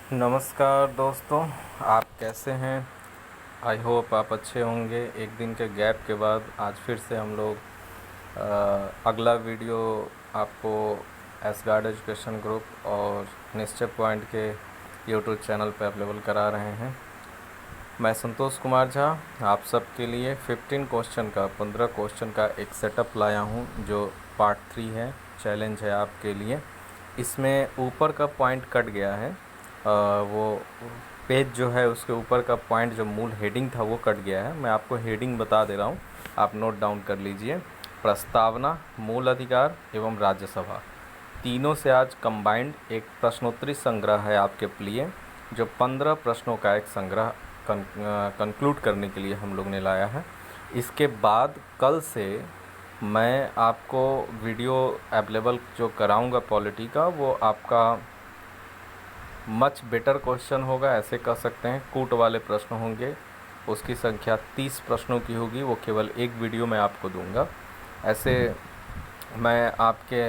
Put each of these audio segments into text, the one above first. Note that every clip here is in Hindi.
नमस्कार दोस्तों, आप कैसे हैं? आई होप आप अच्छे होंगे। एक दिन के गैप के बाद आज फिर से हम लोग अगला वीडियो आपको एसगार्ड एजुकेशन ग्रुप और निश्चय पॉइंट के यूट्यूब चैनल पर अवेलेबल करा रहे हैं। मैं संतोष कुमार झा आप सबके लिए 15 क्वेश्चन का एक सेटअप लाया हूं, जो पार्ट 3 है, चैलेंज है आपके लिए। इसमें ऊपर का पॉइंट कट गया है, वो पेज जो है उसके ऊपर का पॉइंट जो मूल हेडिंग था वो कट गया है। मैं आपको हेडिंग बता दे रहा हूँ, आप नोट डाउन कर लीजिए। प्रस्तावना, मूल अधिकार एवं राज्यसभा, तीनों से आज कंबाइंड एक प्रश्नोत्तरी संग्रह है आपके लिए, जो 15 प्रश्नों का एक संग्रह कंक्लूड करने के लिए हम लोग ने लाया है। इसके बाद कल से मैं आपको वीडियो अवेलेबल जो कराऊंगा पॉलिटी का, वो आपका मच बेटर क्वेश्चन होगा, ऐसे कह सकते हैं। कूट वाले प्रश्न होंगे, उसकी संख्या 30 प्रश्नों की होगी, वो केवल एक वीडियो में आपको दूंगा। ऐसे मैं आपके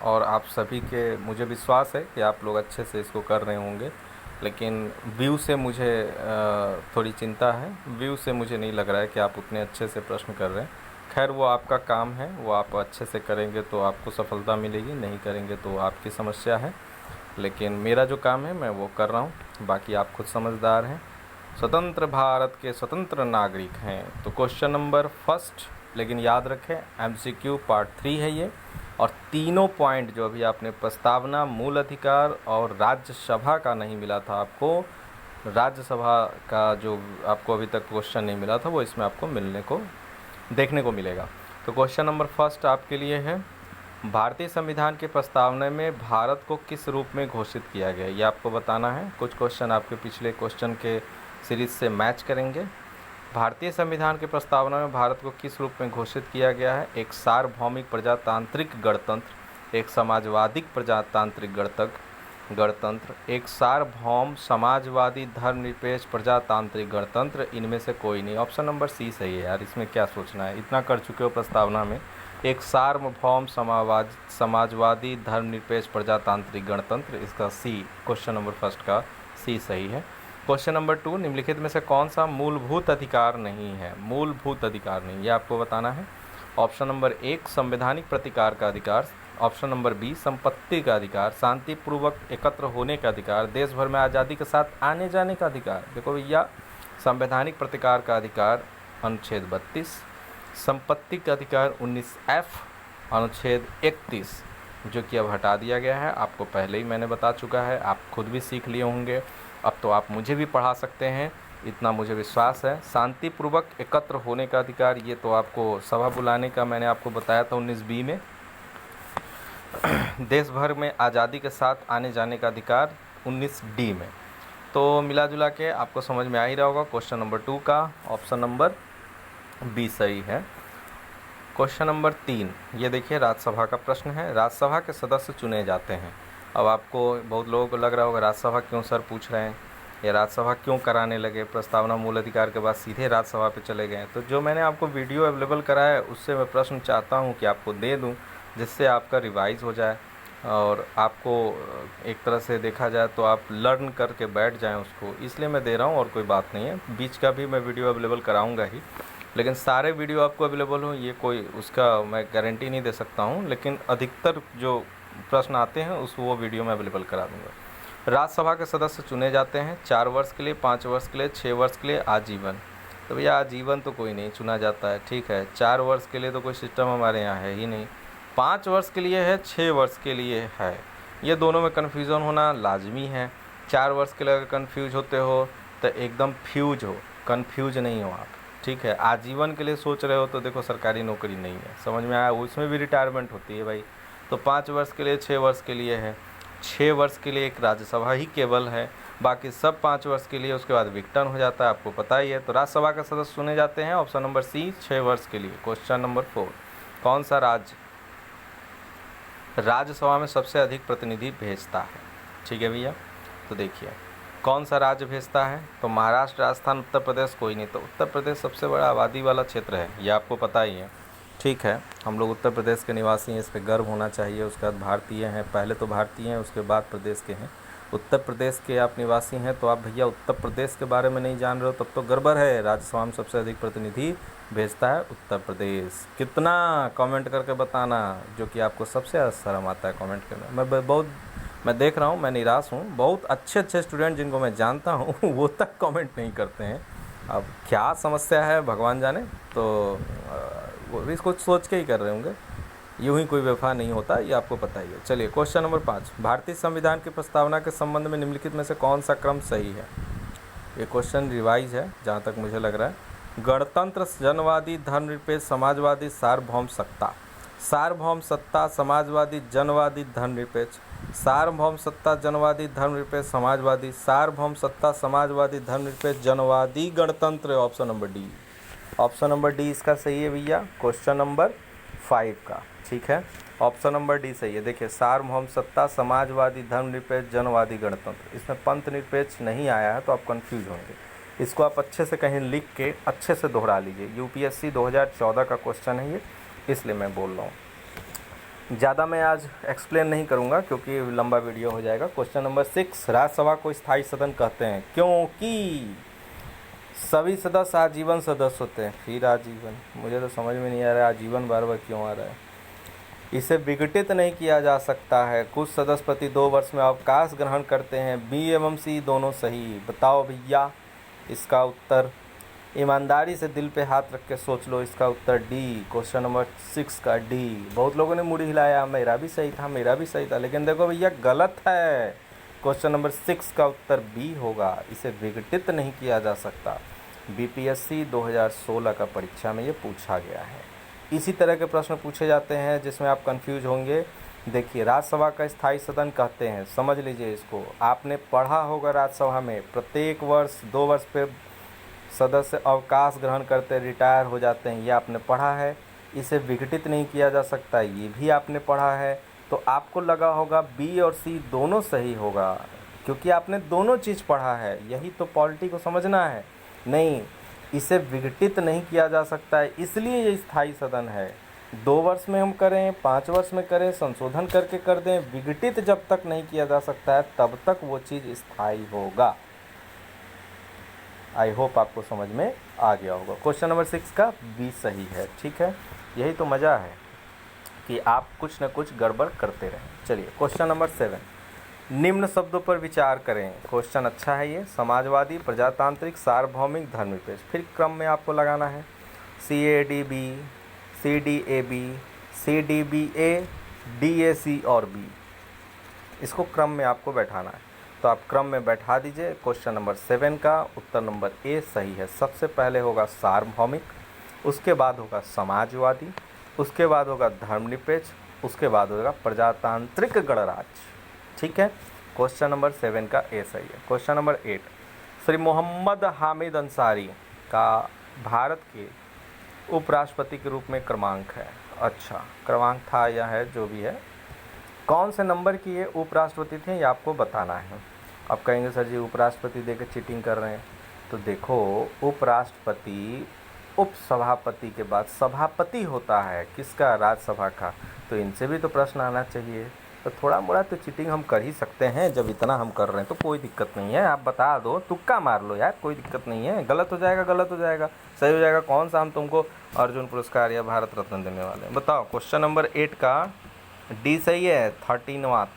और आप सभी के, मुझे विश्वास है कि आप लोग अच्छे से इसको कर रहे होंगे, लेकिन व्यू से मुझे थोड़ी चिंता है। व्यू से मुझे नहीं लग रहा है कि आप उतने अच्छे से प्रश्न कर रहे हैं। खैर, वो आपका काम है, वो आप अच्छे से करेंगे तो आपको सफलता मिलेगी, नहीं करेंगे तो आपकी समस्या है। लेकिन मेरा जो काम है मैं वो कर रहा हूँ, बाकी आप खुद समझदार हैं। स्वतंत्र भारत के स्वतंत्र नागरिक हैं। तो क्वेश्चन नंबर फर्स्ट, लेकिन याद रखें MCQ पार्ट 3 है ये, और तीनों पॉइंट जो अभी आपने प्रस्तावना, मूल अधिकार और राज्यसभा का नहीं मिला था आपको, राज्यसभा का जो आपको अभी तक क्वेश्चन नहीं मिला था, वो इसमें आपको देखने को मिलेगा। तो क्वेश्चन नंबर फर्स्ट आपके लिए है, भारतीय संविधान के प्रस्तावना में भारत को किस रूप में घोषित किया गया, ये आपको बताना है। कुछ क्वेश्चन आपके पिछले क्वेश्चन के सीरीज से मैच करेंगे। भारतीय संविधान के प्रस्तावना में भारत को किस रूप में घोषित किया गया है? एक सार्वभौमिक प्रजातांत्रिक गणतंत्र, एक समाजवादी प्रजातांत्रिक गणतंत्र, एक सार्वभौम समाजवादी धर्मनिरपेक्ष प्रजातांत्रिक गणतंत्र, इनमें से कोई नहीं। ऑप्शन नंबर सी सही है यार, इसमें क्या सोचना है, इतना कर चुके हो प्रस्तावना में। एक सार्वभौम समाजवादी धर्मनिरपेक्ष प्रजातांत्रिक गणतंत्र, इसका सी, क्वेश्चन नंबर फर्स्ट का सी सही है। क्वेश्चन नंबर 2, निम्नलिखित में से कौन सा मूलभूत अधिकार नहीं है? मूलभूत अधिकार नहीं, ये आपको बताना है। ऑप्शन नंबर 1 संवैधानिक प्रतिकार का अधिकार, ऑप्शन नंबर बी संपत्ति का अधिकार, शांतिपूर्वक एकत्र होने का अधिकार, देश भर में आज़ादी के साथ आने जाने का अधिकार। देखो भैया, संवैधानिक प्रतिकार का अधिकार अनुच्छेद 32, संपत्ति का अधिकार 19F अनुच्छेद 31, जो कि अब हटा दिया गया है। आपको पहले ही मैंने बता चुका है, आप खुद भी सीख लिए होंगे, अब तो आप मुझे भी पढ़ा सकते हैं, इतना मुझे विश्वास है। शांतिपूर्वक एकत्र होने का अधिकार, ये तो आपको सभा बुलाने का मैंने आपको बताया था 19B में। देश भर में आज़ादी के साथ आने जाने का अधिकार 19D में। तो मिला जुला के आपको समझ में आ ही रहा होगा। क्वेश्चन नंबर 2 का ऑप्शन नंबर बी सही है। क्वेश्चन नंबर 3, ये देखिए राज्यसभा का प्रश्न है। राज्यसभा के सदस्य चुने जाते हैं। अब आपको, बहुत लोगों को लग रहा होगा राज्यसभा क्यों सर पूछ रहे हैं, या राज्यसभा क्यों कराने लगे, प्रस्तावना मूल अधिकार के बाद सीधे राज्यसभा पे चले गए। तो जो मैंने आपको वीडियो अवेलेबल कराया है, उससे मैं प्रश्न चाहता हूँ कि आपको दे दूँ, जिससे आपका रिवाइज़ हो जाए और आपको एक तरह से देखा जाए तो आप लर्न करके बैठ जाएं उसको, इसलिए मैं दे रहा हूं, और कोई बात नहीं है। बीच का भी मैं वीडियो अवेलेबल कराऊंगा ही, लेकिन सारे वीडियो आपको अवेलेबल हो ये कोई उसका मैं गारंटी नहीं दे सकता हूं, लेकिन अधिकतर जो प्रश्न आते हैं उस वो वीडियो में अवेलेबल करा दूँगा। राज्यसभा के सदस्य चुने जाते हैं 4 वर्ष के लिए, 5 वर्ष के लिए, 6 वर्ष के लिए, आजीवन। तो भैया आजीवन तो कोई नहीं चुना जाता है, ठीक है। 4 वर्ष के लिए तो कोई सिस्टम हमारे यहाँ है ही नहीं, 5 वर्ष के लिए है, 6 वर्ष के लिए है। ये दोनों में कन्फ्यूज़न होना लाजमी है। 4 वर्ष के लिए अगर कन्फ्यूज होते हो तो एकदम फ्यूज हो, कन्फ्यूज नहीं हो आप, ठीक है। आजीवन के लिए सोच रहे हो तो देखो सरकारी नौकरी नहीं है, समझ में आया, उसमें भी रिटायरमेंट होती है भाई। तो 5 वर्ष के लिए, 6 वर्ष के लिए है, 6 वर्ष के लिए एक राज्यसभा ही केवल है, बाकी सब 5 वर्ष के लिए, उसके बाद विघटन हो जाता है, आपको पता ही है। तो राज्यसभा के सदस्य चुने जाते हैं, ऑप्शन नंबर सी 6 वर्ष के लिए। क्वेश्चन नंबर 4, कौन सा राज्य राज्यसभा में सबसे अधिक प्रतिनिधि भेजता है? ठीक है भैया, तो देखिए कौन सा राज्य भेजता है, तो महाराष्ट्र, राजस्थान, उत्तर प्रदेश, कोई नहीं। तो उत्तर प्रदेश सबसे बड़ा आबादी वाला क्षेत्र है, ये आपको पता ही है, ठीक है। हम लोग उत्तर प्रदेश के निवासी हैं, इस पर गर्व होना चाहिए। उसके बाद भारतीय हैं, पहले तो भारतीय हैं, उसके बाद प्रदेश के हैं। उत्तर प्रदेश के आप निवासी हैं तो आप भैया उत्तर प्रदेश के बारे में नहीं जान रहे हो, तब तो गड़बड़ है। राज्यसभा में सबसे अधिक प्रतिनिधि भेजता है उत्तर प्रदेश। कितना कमेंट करके बताना जो कि आपको सबसे ज़्यादा शर्म आता है कमेंट करना। मैं देख रहा हूँ, मैं निराश हूँ। बहुत अच्छे स्टूडेंट जिनको मैं जानता हूँ वो तक कमेंट नहीं करते हैं। अब क्या समस्या है भगवान जाने। तो वो भी इसको सोच के ही कर रहे होंगे, यूं ही कोई व्यवहार नहीं होता, ये आपको पता ही है। चलिए क्वेश्चन नंबर 5, भारतीय संविधान की प्रस्तावना के संबंध में निम्नलिखित में से कौन सा क्रम सही है। ये क्वेश्चन रिवाइज है जहाँ तक मुझे लग रहा है। गणतंत्र, जनवादी, धर्मनिरपेक्ष, समाजवादी, सार्वभौम सत्ता। सार्वभौम सत्ता, समाजवादी, जनवादी, धर्मनिरपेक्ष। सार्वभौम सत्ता, जनवादी, धर्मनिरपेक्ष, समाजवादी। सार्वभौम सत्ता, समाजवादी, धर्मनिरपेक्ष, जनवादी, गणतंत्र। Option number D. Option number D इसका सही है भैया, क्वेश्चन नंबर 5 का। ठीक है, ऑप्शन नंबर डी सही है। देखिए, सार्वभौम सत्ता, समाजवादी, धर्मनिरपेक्ष, जनवादी, गणतंत्र। इसमें पंथ निरपेक्ष नहीं आया है तो आप कंफ्यूज होंगे। इसको आप अच्छे से कहीं लिख के अच्छे से दोहरा लीजिए। यूपीएससी 2014 का क्वेश्चन है ये, इसलिए मैं बोल रहा हूँ। ज़्यादा मैं आज एक्सप्लेन नहीं करूँगा क्योंकि लंबा वीडियो हो जाएगा। क्वेश्चन नंबर 6, राज्यसभा को स्थायी सदन कहते हैं क्योंकि सभी सदस्य आजीवन सदस्य होते हैं। फिर आजीवन, मुझे तो समझ में नहीं आ रहा है आजीवन बार बार क्यों आ रहा है। इसे विघटित नहीं किया जा सकता है। कुछ सदस्य प्रति 2 वर्ष में अवकाश ग्रहण करते हैं। बी एवं सी दोनों सही। बताओ भैया इसका उत्तर। ईमानदारी से दिल पे हाथ रख के सोच लो, इसका उत्तर डी, क्वेश्चन नंबर 6 का डी। बहुत लोगों ने मुड़ी हिलाया, मेरा भी सही था, मेरा भी सही था, लेकिन देखो भैया गलत है। क्वेश्चन नंबर 6 का उत्तर बी होगा। इसे विघटित नहीं किया जा सकता। बीपीएससी 2016 का परीक्षा में ये पूछा गया है। इसी तरह के प्रश्न पूछे जाते हैं जिसमें आप कंफ्यूज होंगे। देखिए, राज्यसभा का स्थायी सदन कहते हैं, समझ लीजिए इसको। आपने पढ़ा होगा राज्यसभा में प्रत्येक वर्ष 2 वर्ष पे सदस्य अवकाश ग्रहण करते, रिटायर हो जाते हैं, ये आपने पढ़ा है। इसे विघटित नहीं किया जा सकता, ये भी आपने पढ़ा है। तो आपको लगा होगा बी और सी दोनों सही होगा क्योंकि आपने दोनों चीज़ पढ़ा है। यही तो पॉलिटी को समझना है। नहीं, इसे विघटित नहीं किया जा सकता है, इसलिए ये स्थायी सदन है। 2 वर्ष में हम करें, 5 वर्ष में करें, संशोधन करके कर दें, विघटित जब तक नहीं किया जा सकता है तब तक वो चीज़ स्थायी होगा। आई होप आपको समझ में आ गया होगा। क्वेश्चन नंबर 6 का बी सही है। ठीक है, यही तो मज़ा है कि आप कुछ न कुछ गड़बड़ करते रहें। चलिए क्वेश्चन नंबर 7, निम्न शब्दों पर विचार करें। क्वेश्चन अच्छा है ये। समाजवादी, प्रजातांत्रिक, सार्वभौमिक, धर्मनिरपेक्ष। फिर क्रम में आपको लगाना है। CADB, CDAB, CDBA, DAC और B। इसको क्रम में आपको बैठाना है, तो आप क्रम में बैठा दीजिए। क्वेश्चन नंबर 7 का उत्तर नंबर ए सही है। सबसे पहले होगा सार्वभौमिक, उसके बाद होगा समाजवादी, उसके बाद होगा धर्मनिरपेक्ष, उसके बाद होगा प्रजातांत्रिक गणराज्य। ठीक है, क्वेश्चन नंबर 7 का ए सही है। क्वेश्चन नंबर 8, श्री मोहम्मद हामिद अंसारी का भारत के उपराष्ट्रपति के रूप में क्रमांक है। अच्छा, क्रमांक था या है, जो भी है। कौन से नंबर की ये उपराष्ट्रपति थे ये आपको बताना है। अब कहेंगे सर जी उपराष्ट्रपति देकर चीटिंग कर रहे हैं, तो देखो उपराष्ट्रपति उपसभापति के बाद सभापति होता है किसका, राज्यसभा का। तो इनसे भी तो प्रश्न आना चाहिए। तो थोड़ा मोड़ा तो चीटिंग हम कर ही सकते हैं, जब इतना हम कर रहे हैं तो कोई दिक्कत नहीं है। आप बता दो, तुक्का मार लो यार, कोई दिक्कत नहीं है। गलत हो जाएगा, गलत हो जाएगा, सही हो जाएगा। कौन सा हम तुमको अर्जुन पुरस्कार या भारत रत्न देने वाले हैं, बताओ। क्वेश्चन नंबर 8 का डी सही है।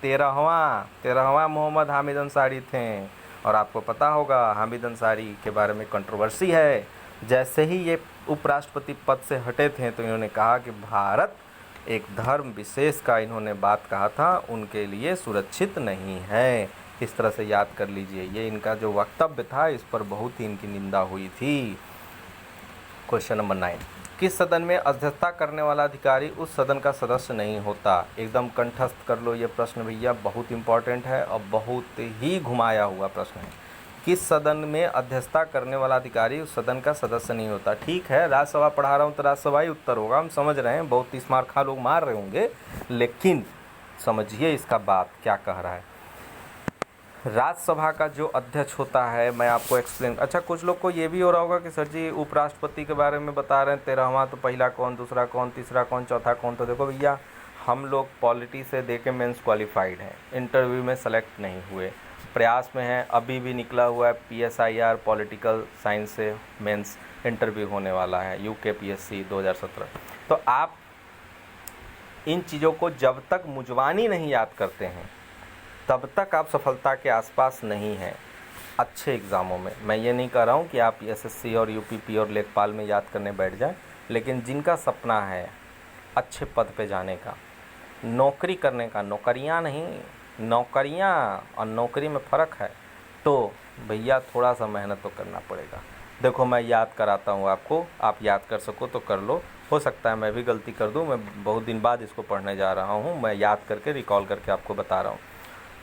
13वां मोहम्मद हामिद अंसारी थे। और आपको पता होगा हामिद अंसारी के बारे में कंट्रोवर्सी है। जैसे ही ये उपराष्ट्रपति पद से हटे थे तो इन्होंने कहा कि भारत एक धर्म विशेष का इन्होंने बात कहा था, उनके लिए सुरक्षित नहीं है। इस तरह से याद कर लीजिए, ये इनका जो वक्तव्य था इस पर बहुत ही इनकी निंदा हुई थी। क्वेश्चन नंबर 9, किस सदन में अध्यक्षता करने वाला अधिकारी उस सदन का सदस्य नहीं होता। एकदम कंठस्थ कर लो ये प्रश्न भैया, बहुत इंपॉर्टेंट है और बहुत ही घुमाया हुआ प्रश्न है। किस सदन में अध्यक्षता करने वाला अधिकारी उस सदन का सदस्य नहीं होता। ठीक है, राज्यसभा पढ़ा रहा हूँ तो राज्यसभा ही उत्तर होगा, हम समझ रहे हैं। बहुत 30 मार खा लोग मार रहे होंगे, लेकिन समझिए इसका बात क्या कह रहा है। राज्यसभा का जो अध्यक्ष होता है, मैं आपको एक्सप्लेन। अच्छा, कुछ लोग को ये भी हो रहा होगा कि सर जी उपराष्ट्रपति के बारे में बता रहे हैं 13वां, तो पहला कौन, दूसरा कौन, तीसरा कौन, चौथा कौन। तो देखो भैया, हम लोग पॉलिटी से देके मेंस क्वालिफाइड हैं, इंटरव्यू में सेलेक्ट नहीं हुए। प्रयास में हैं। अभी भी निकला हुआ है PSIR पॉलिटिकल साइंस से मेंस इंटरव्यू होने वाला है, UKPSC 2017। तो आप इन चीज़ों को जब तक मुजवानी नहीं याद करते हैं तब तक आप सफलता के आसपास नहीं हैं अच्छे एग्ज़ामों में। मैं ये नहीं कह रहा हूँ कि आप SSC और UPP और लेखपाल में याद करने बैठ जाएं, लेकिन जिनका सपना है अच्छे पद पे जाने का, नौकरी करने का, नौकरियाँ नहीं, नौकरियाँ और नौकरी में फ़र्क है, तो भैया थोड़ा सा मेहनत तो करना पड़ेगा। देखो मैं याद कराता हूँ आपको, आप याद कर सको तो कर लो, हो सकता है मैं भी गलती कर दूँ। मैं बहुत दिन बाद इसको पढ़ने जा रहा हूँ, मैं याद करके रिकॉल करके आपको बता रहा हूँ।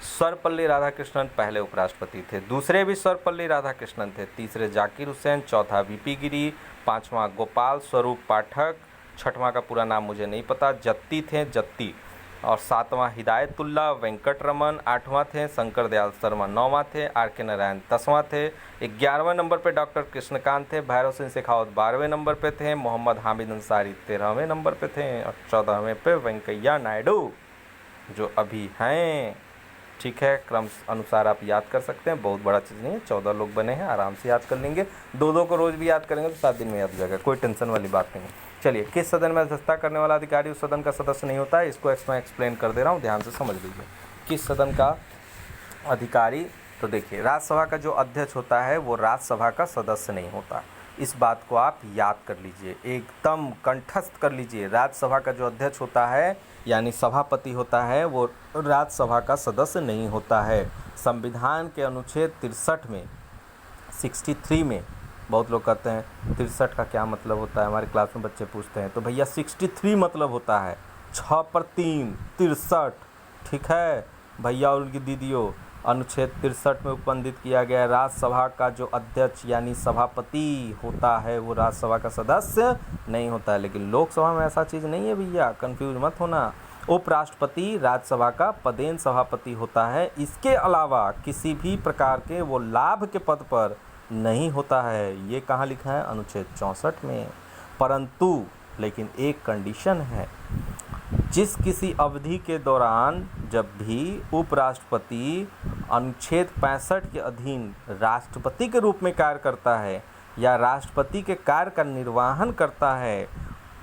सर्वपल्ली राधाकृष्णन पहले उपराष्ट्रपति थे, दूसरे भी सर्वपल्ली राधाकृष्णन थे, तीसरे जाकिर हुसैन, चौथा VP गिरी, पाँचवा गोपाल स्वरूप पाठक, छठवां का पूरा नाम मुझे नहीं पता, जत्ती थे जत्ती, और सातवां हिदायतुल्ला वेंकट रमन, आठवां थे शंकर दयाल शर्मा, नौवां थे RK नारायण, 10वां थे, 11वें नंबर पे डॉक्टर कृष्णकांत थे, भैरव सिंह शेखावत 12वें नंबर पे थे, मोहम्मद हामिद अंसारी 13वें नंबर पे थे, और 14वें पे वेंकैया नायडू जो अभी हैं। ठीक है, क्रम अनुसार आप याद कर सकते हैं, बहुत बड़ा चीज़ नहीं है, 14 लोग बने हैं, आराम से याद कर लेंगे। दो को रोज़ भी याद करेंगे तो 7 दिन में याद हो जाएगा, कोई टेंशन वाली बात नहीं है। चलिए, किस सदन में अध्यक्षता करने वाला अधिकारी उस सदन का सदस्य नहीं होता है, इसको मैं एक्सप्लेन कर दे रहा हूँ, ध्यान से समझ लीजिए। किस सदन का अधिकारी, तो देखिए राज्यसभा का जो अध्यक्ष होता है वो राज्यसभा का सदस्य नहीं होता, इस बात को आप याद कर लीजिए, एकदम कंठस्थ कर लीजिए। राज्यसभा का जो अध्यक्ष होता है यानी सभापति होता है वो राज्यसभा का सदस्य नहीं होता है। संविधान के अनुच्छेद 63 में 63 में, बहुत लोग कहते हैं 63 का क्या मतलब होता है, हमारे क्लास में बच्चे पूछते हैं, तो भैया 63 मतलब होता है 6 पर 3 63। ठीक है भैया और उनकी दीदियों, अनुच्छेद 63 में उपबंधित किया गया राज्यसभा का जो अध्यक्ष यानी सभापति होता है वो राज्यसभा का सदस्य नहीं होता है। लेकिन लोकसभा में ऐसा चीज़ नहीं है भैया, कंफ्यूज मत होना। उपराष्ट्रपति राज्यसभा का पदेन सभापति होता है, इसके अलावा किसी भी प्रकार के वो लाभ के पद पर नहीं होता है। ये कहाँ लिखा है? अनुच्छेद 64 में। परंतु लेकिन एक कंडीशन है, जिस किसी अवधि के दौरान जब भी उपराष्ट्रपति अनुच्छेद 65 के अधीन राष्ट्रपति के रूप में कार्य करता है या राष्ट्रपति के कार्य का निर्वहन करता है,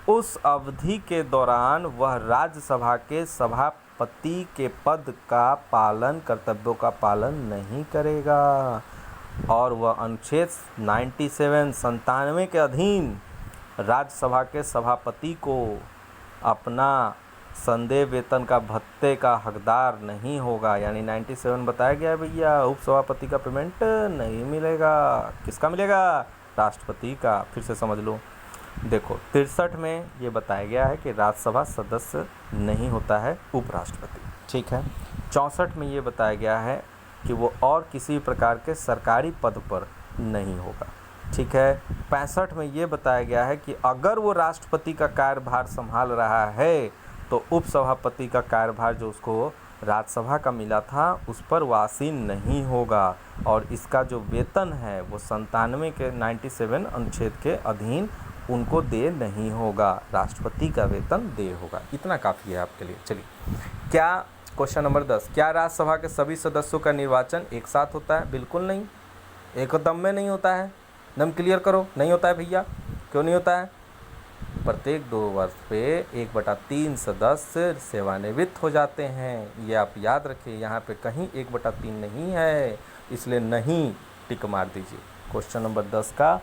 उस अवधि के दौरान वह राज्यसभा के सभापति के पद का पालन, कर्तव्यों का पालन नहीं करेगा, और वह अनुच्छेद 97 के अधीन राज्यसभा के सभापति को अपना संदेह वेतन का भत्ते का हकदार नहीं होगा। यानी 97 बताया गया है भैया, उपसभापति का पेमेंट नहीं मिलेगा। किसका मिलेगा? राष्ट्रपति का। फिर से समझ लो, देखो 63 में ये बताया गया है कि राज्यसभा सदस्य नहीं होता है उपराष्ट्रपति, ठीक है। 64 में ये बताया गया है कि वो और किसी प्रकार के सरकारी पद पर नहीं होगा, ठीक है। 65 में ये बताया गया है कि अगर वो राष्ट्रपति का कार्यभार संभाल रहा है तो उपसभापति का कार्यभार जो उसको राज्यसभा का मिला था उस पर वो आसीन नहीं होगा, और इसका जो वेतन है वो 97 के 97 अनुच्छेद के अधीन उनको दे नहीं होगा, राष्ट्रपति का वेतन दे होगा। इतना काफ़ी है आपके लिए। चलिए, क्या क्वेश्चन नंबर 10, क्या राज्यसभा के सभी सदस्यों का निर्वाचन एक साथ होता है? बिल्कुल नहीं, एकदम में नहीं होता है। एकदम क्लियर करो, नहीं होता है भैया। क्यों नहीं होता है? प्रत्येक 2 वर्ष पे 1/3 सदस्य सेवानिवृत्त हो जाते हैं, ये आप याद रखिए। यहाँ पे कहीं 1/3 नहीं है, इसलिए नहीं टिक मार दीजिए। क्वेश्चन नंबर 10 का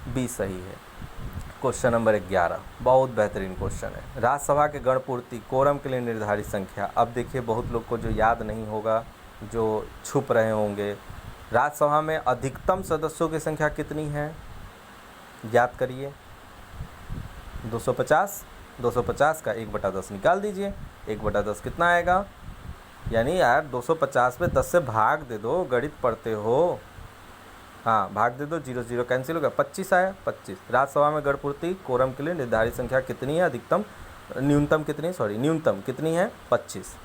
बी सही है। क्वेश्चन नंबर 11 बहुत बेहतरीन क्वेश्चन है। राज्यसभा के गणपूर्ति कोरम के लिए निर्धारित संख्या। अब देखिए, बहुत लोग को जो याद नहीं होगा, जो छुप रहे होंगे, राज्यसभा में अधिकतम सदस्यों की संख्या कितनी है? याद करिए, 250। 250 का 1/10 निकाल दीजिए। 1/10 कितना आएगा? यानी यार 250 पे 10 से भाग दे दो, गणित पढ़ते हो। हाँ, भाग दे दो, 0 0 कैंसिल हो गया, 25 आया। 25। राज्यसभा में गणपूर्ति कोरम के लिए निर्धारित संख्या कितनी है? अधिकतम, न्यूनतम कितनी, न्यूनतम कितनी है? 25।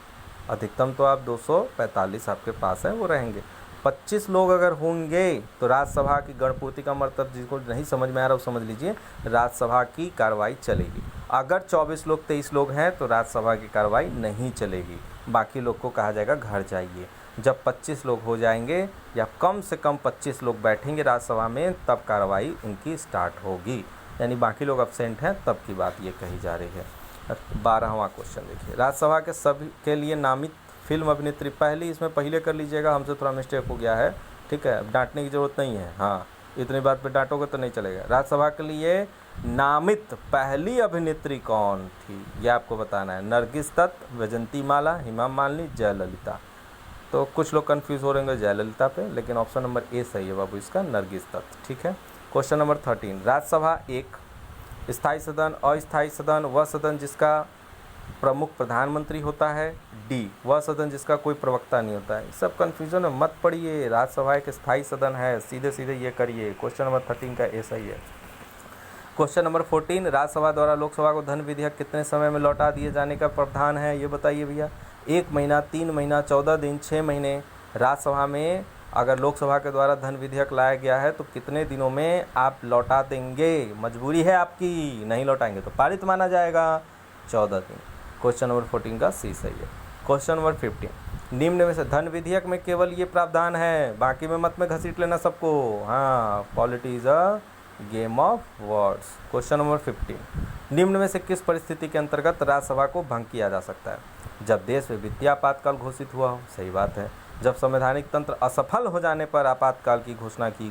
अधिकतम तो आप 245 आपके पास है, वो रहेंगे। 25 लोग अगर होंगे तो राज्यसभा की गणपूर्ति का मतलब, जिसको नहीं समझ में आ रहा वो समझ लीजिए, राज्यसभा की कार्रवाई चलेगी। अगर 24 लोग 23 लोग हैं तो राज्यसभा की कार्रवाई नहीं चलेगी, बाकी लोग को कहा जाएगा घर जाइए। जब 25 लोग हो जाएंगे या कम से कम 25 लोग बैठेंगे राज्यसभा में, तब कार्रवाई उनकी स्टार्ट होगी, यानी बाकी लोग अब्सेंट हैं तब की बात ये कही जा रही है। 12वां क्वेश्चन देखिए, राज्यसभा के सभी के लिए नामित फिल्म अभिनेत्री, इसमें पहले कर लीजिएगा, हमसे थोड़ा मिस्टेक हो गया है, ठीक है, अब डांटने की ज़रूरत नहीं है। हाँ, इतनी बात पे डांटोगे तो नहीं चलेगा। राज्यसभा के लिए नामित पहली अभिनेत्री कौन थी, ये आपको बताना है। नरगिस दत्त, वैजंती माला, हेमा मालिनी, जयललिता। तो कुछ लोग कंफ्यूज हो रहे होंगे जयललिता पे, लेकिन ऑप्शन नंबर ए सही है बाबू इसका, नरगिस दत्त, ठीक है। क्वेश्चन नंबर 13, राज्यसभा एक स्थायी सदन, अस्थायी सदन, वह सदन जिसका प्रमुख प्रधानमंत्री होता है, डी वह सदन जिसका कोई प्रवक्ता नहीं होता है। सब कन्फ्यूजन में मत पड़िए, राज्यसभा एक स्थायी सदन है, सीधे सीधे ये करिए। क्वेश्चन नंबर 13 का ए सही है। क्वेश्चन नंबर 14, राज्यसभा द्वारा लोकसभा को धन विधेयक कितने समय में लौटा दिए जाने का प्रावधान है, ये बताइए भैया। 1 महीना, 3 महीना, 14 दिन, 6 महीने। राज्यसभा में अगर लोकसभा के द्वारा धन विधेयक लाया गया है तो कितने दिनों में आप लौटा देंगे, मजबूरी है आपकी, नहीं लौटाएंगे तो पारित माना जाएगा, 14 दिन। क्वेश्चन नंबर 14 का सी सही है। क्वेश्चन नंबर 15, निम्न में से धन विधेयक में केवल ये प्रावधान है, बाकी में मत में घसीट लेना सबको। हाँ, polity is a game of words. Question number 15, निम्न में से किस परिस्थिति के अंतर्गत राज्यसभा को भंग किया जा सकता है? जब देश में वित्तीय आपातकाल घोषित हुआ हो, सही बात है। जब संवैधानिक तंत्र असफल हो जाने पर आपातकाल की घोषणा की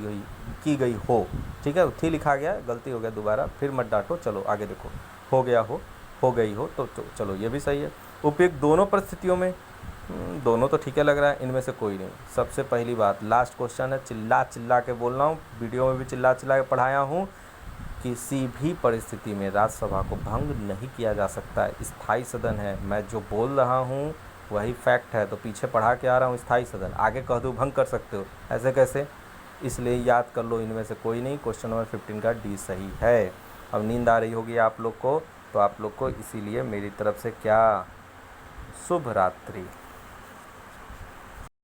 गई हो, ठीक है, थी लिखा गया, गलती हो गया, दोबारा फिर मत डांटो, चलो आगे देखो। हो गया हो गई हो तो चलो ये भी सही है। उपयुक्त दोनों परिस्थितियों में, दोनों तो ठीक है लग रहा है, इनमें से कोई नहीं। सबसे पहली बात, लास्ट क्वेश्चन है, चिल्ला चिल्ला के बोल रहा हूँ, वीडियो में भी चिल्ला चिल्ला के पढ़ाया हूँ, किसी भी परिस्थिति में राज्यसभा को भंग नहीं किया जा सकता है, स्थायी सदन है। मैं जो बोल रहा हूँ वही फैक्ट है, तो पीछे पढ़ा के आ रहा हूँ स्थायी सदन, आगे कह दूँ भंग कर सकते हो, ऐसे कैसे? इसलिए याद कर लो, इनमें से कोई नहीं। क्वेश्चन नंबर 15 का डी सही है। अब नींद आ रही होगी आप लोग को, तो आप लोग को इसीलिए मेरी तरफ से क्या, शुभ रात्रि।